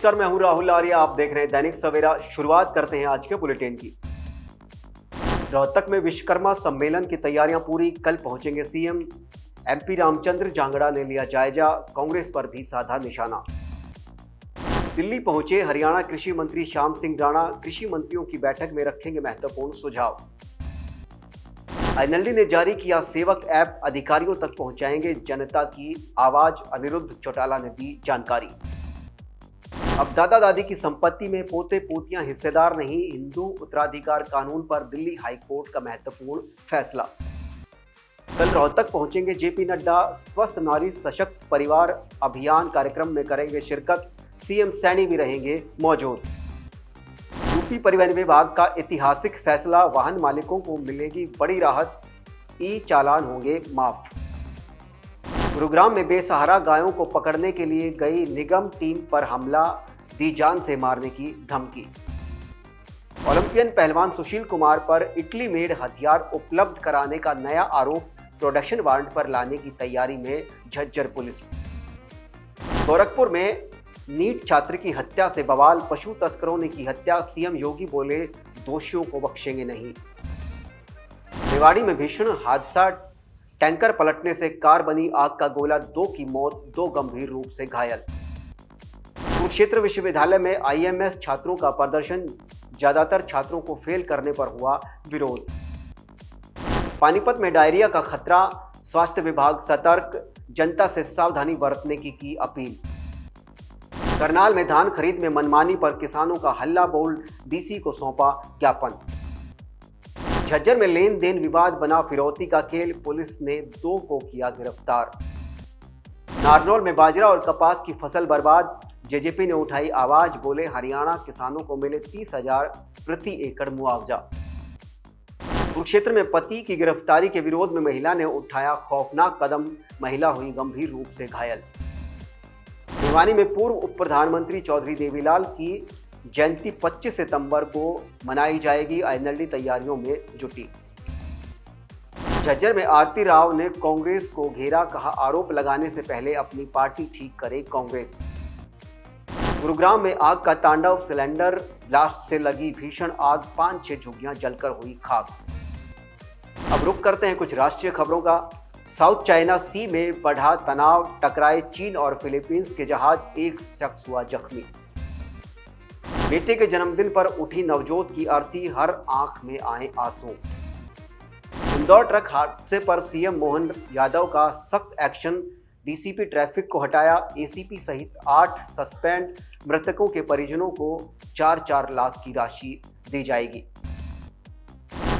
नमस्कार, मैं हूं राहुल आर्या। आप देख रहे हैं दैनिक सवेरा। शुरुआत करते हैं आज के बुलेटिन की। रोहतक में विश्वकर्मा सम्मेलन की तैयारियां पूरी, कल पहुंचेंगे सीएम। एमपी रामचंद्र जांगड़ा ने लिया जायजा, कांग्रेस पर भी साधा निशाना। दिल्ली पहुंचे हरियाणा कृषि मंत्री श्याम सिंह राणा, कृषि मंत्रियों की बैठक में रखेंगे महत्वपूर्ण सुझाव। आईएनएलडी ने जारी किया सेवक ऐप, अधिकारियों तक पहुंचाएंगे जनता की आवाज, अनिरुद्ध चौटाला ने दी जानकारी। अब दादा दादी की संपत्ति में पोते पोतियां हिस्सेदार नहीं, हिंदू उत्तराधिकार कानून पर दिल्ली हाईकोर्ट का महत्वपूर्ण फैसला। कल रोहतक पहुंचेंगे जेपी नड्डा, स्वस्थ नारी सशक्त परिवार अभियान कार्यक्रम में करेंगे शिरकत, सीएम सैनी भी रहेंगे मौजूद। यूपी परिवहन विभाग का ऐतिहासिक फैसला, वाहन मालिकों को मिलेगी बड़ी राहत, ई चालान होंगे माफ। गुरुग्राम में बेसहारा गायों को पकड़ने के लिए गई निगम टीम पर हमला, दी जान से मारने की धमकी। ओलंपियन पहलवान सुशील कुमार पर इटली मेड हथियार उपलब्ध कराने का नया आरोप, प्रोडक्शन वारंट पर लाने की तैयारी में झज्जर पुलिस। गोरखपुर में नीट छात्र की हत्या से बवाल, पशु तस्करों ने की हत्या, सीएम योगी बोले दोषियों को बख्शेंगे नहीं। रेवाड़ी में भीषण हादसा, टैंकर पलटने से कार बनी आग का गोला, 2 की मौत, 2 गंभीर रूप से घायल। कुरुक्षेत्र विश्वविद्यालय में आईएमएस छात्रों का प्रदर्शन, ज्यादातर छात्रों को फेल करने पर हुआ विरोध। पानीपत में डायरिया का खतरा, स्वास्थ्य विभाग सतर्क, जनता से सावधानी बरतने की अपील। करनाल में धान खरीद में मनमानी पर किसानों का हल्ला बोल, डीसी को सौंपा ज्ञापन। झज्जर में लेन देन विवाद बना फिरौती का खेल, पुलिस ने 2 को किया गिरफ्तार। नारनौल में बाजरा और कपास की फसल बर्बाद, जेजेपी ने उठाई आवाज, बोले हरियाणा किसानों को मिले 30,000 प्रति एकड़ मुआवजा। कुरुक्षेत्र में पति की गिरफ्तारी के विरोध में महिला ने उठाया खौफनाक कदम, महिला हुई गंभीर रूप से घायल। भिवानी में पूर्व उप प्रधानमंत्री चौधरी देवीलाल की जयंती 25 सितंबर को मनाई जाएगी, आईएनएलडी तैयारियों में जुटी। झज्जर में आरती राव ने कांग्रेस को घेरा, कहा आरोप लगाने से पहले अपनी पार्टी ठीक करे कांग्रेस। गुरुग्राम में आग का तांडव, सिलेंडर ब्लास्ट से लगी भीषण आग, 5-6 झुग्गियां जलकर हुई खाक। अब रुक करते हैं कुछ राष्ट्रीय खबरों का। साउथ चाइना सी में बढ़ा तनाव, टकराए चीन और फिलीपींस के जहाज, 1 शख्स हुआ जख्मी। बेटे के जन्मदिन पर उठी नवजोत की अर्थी, हर आंख में आए आंसू। इंदौर ट्रक हादसे पर सीएम मोहन यादव का सख्त एक्शन, डीसीपी ट्रैफिक को हटाया, एसीपी सहित 8 सस्पेंड, मृतकों के परिजनों को 4-4 लाख की राशि दी जाएगी।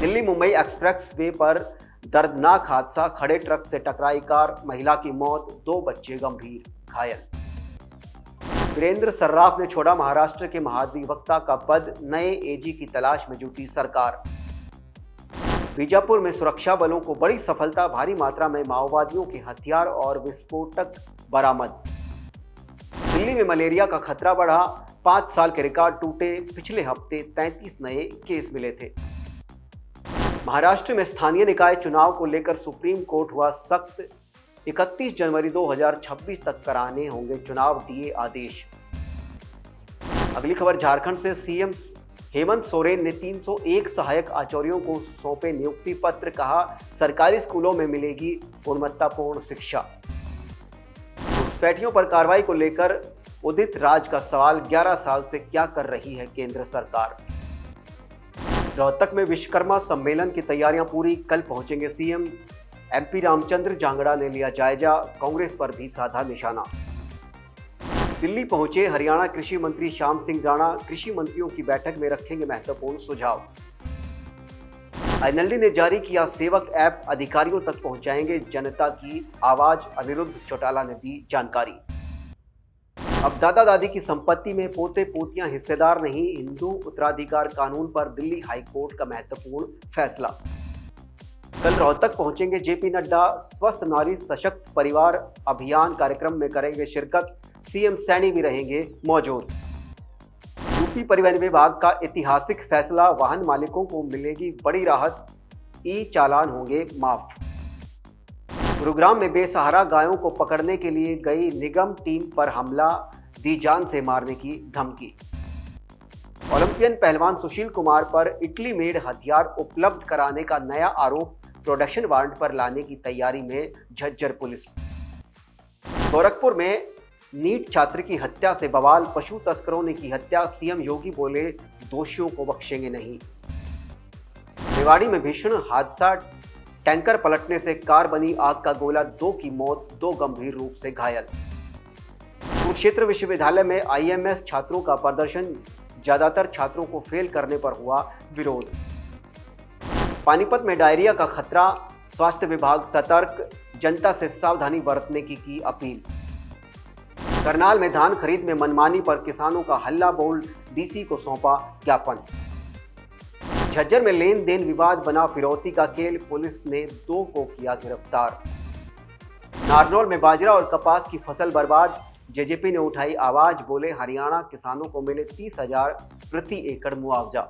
दिल्ली मुंबई एक्सप्रेस वे पर दर्दनाक हादसा, खड़े ट्रक से टकराई कार, महिला की मौत, 2 बच्चे गंभीर घायल। वीरेंद्र सर्राफ ने छोड़ा महाराष्ट्र के महाधिवक्ता का पद, नए एजी की तलाश में जुटी सरकार। बीजापुर में सुरक्षा बलों को बड़ी सफलता, भारी मात्रा में माओवादियों के हथियार और विस्फोटक बरामद। दिल्ली में मलेरिया का खतरा बढ़ा, 5 साल के रिकॉर्ड टूटे, पिछले हफ्ते 33 नए केस मिले थे। महाराष्ट्र में स्थानीय निकाय चुनाव को लेकर सुप्रीम कोर्ट हुआ सख्त, 31 जनवरी 2026 तक कराने होंगे चुनाव, दिए आदेश। अगली खबर झारखंड से, सीएम हेमंत सोरेन ने 301 सहायक आचार्यों को सौंपे नियुक्ति पत्र, कहा सरकारी स्कूलों में मिलेगी गुणवत्तापूर्ण शिक्षा। घुसपैठियों पर कार्रवाई को लेकर उदित राज का सवाल, 11 साल से क्या कर रही है केंद्र सरकार। रोहतक में विश्वकर्मा सम्मेलन की तैयारियां पूरी, कल पहुंचेंगे सीएम। एमपी रामचंद्र जांगड़ा ने लिया जायजा, कांग्रेस पर भी साधा निशाना। दिल्ली पहुंचे हरियाणा कृषि मंत्री श्याम सिंह राणा, कृषि मंत्रियों की बैठक में रखेंगे महत्वपूर्ण सुझाव। आईएनएलडी ने जारी किया सेवक ऐप, अधिकारियों तक पहुंचाएंगे जनता की आवाज, अनिरुद्ध चौटाला ने दी जानकारी। अब दादा दादी की संपत्ति में पोते पोतियां हिस्सेदार नहीं, हिंदू उत्तराधिकार कानून पर दिल्ली हाईकोर्ट का महत्वपूर्ण फैसला। कल रोहतक पहुंचेंगे जेपी नड्डा, स्वस्थ नारी सशक्त परिवार अभियान कार्यक्रम में करेंगे शिरकत, सीएम सैनी भी रहेंगे मौजूद। यूपी परिवहन विभाग का ऐतिहासिक फैसला, वाहन मालिकों को मिलेगी बड़ी राहत, ई चालान होंगे माफ। गुरुग्राम में बेसहारा गायों को पकड़ने के लिए गई निगम टीम पर हमला, दी जान से मारने की धमकी। ओलंपियन पहलवान सुशील कुमार पर इटली मेड हथियार उपलब्ध कराने का नया आरोप प्रोडक्शन वारंट पर लाने की तैयारी में झज्जर पुलिस। गोरखपुर में नीट छात्र की हत्या से बवाल, पशु तस्करों ने की हत्या, सीएम योगी बोले दोषियों को बख्शेंगे नहीं। रेवाड़ी में भीषण हादसा, टैंकर पलटने से कार बनी आग का गोला, 2 की मौत, 2 गंभीर रूप से घायल। कुरुक्षेत्र विश्वविद्यालय में आईएमएस छात्रों का प्रदर्शन, ज्यादातर छात्रों को फेल करने पर हुआ विरोध। पानीपत में डायरिया का खतरा, स्वास्थ्य विभाग सतर्क, जनता से सावधानी बरतने की अपील। करनाल में धान खरीद में मनमानी पर किसानों का हल्ला बोल, डीसी को सौंपा ज्ञापन। झज्जर में लेन देन विवाद बना फिरौती का खेल, पुलिस ने 2 को किया गिरफ्तार। नारनौल में बाजरा और कपास की फसल बर्बाद, जेजेपी ने उठाई आवाज, बोले हरियाणा किसानों को मिले 30,000 प्रति एकड़ मुआवजा।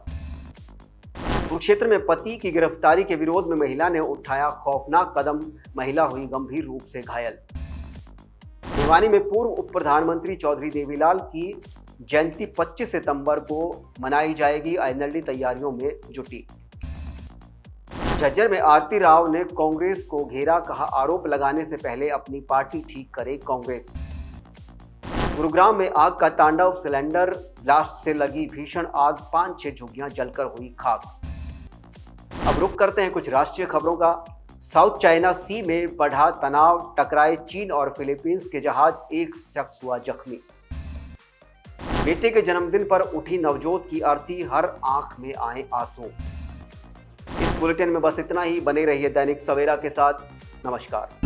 कुरुक्षेत्र में पति की गिरफ्तारी के विरोध में महिला ने उठाया खौफनाक कदम, महिला हुई गंभीर रूप से घायल। भिवानी में पूर्व उप प्रधानमंत्री चौधरी देवीलाल की जयंती 25 सितंबर को मनाई जाएगी, एनएलडी तैयारियों में जुटी। झज्जर में आरती राव ने कांग्रेस को घेरा, कहा आरोप लगाने से पहले अपनी पार्टी ठीक करे कांग्रेस। गुरुग्राम में आग का तांडव, सिलेंडर ब्लास्ट से लगी भीषण आग, 5-6 झुग्गियां जलकर हुई खाक। अब रुक करते हैं कुछ राष्ट्रीय खबरों का। साउथ चाइना सी में बढ़ा तनाव, टकराए चीन और फिलीपींस के जहाज, 1 शख्स हुआ जख्मी। बेटे के जन्मदिन पर उठी नवजोत की अर्थी, हर आंख में आए आंसू। इस बुलेटिन में बस इतना ही। बने रहिए दैनिक सवेरा के साथ। नमस्कार।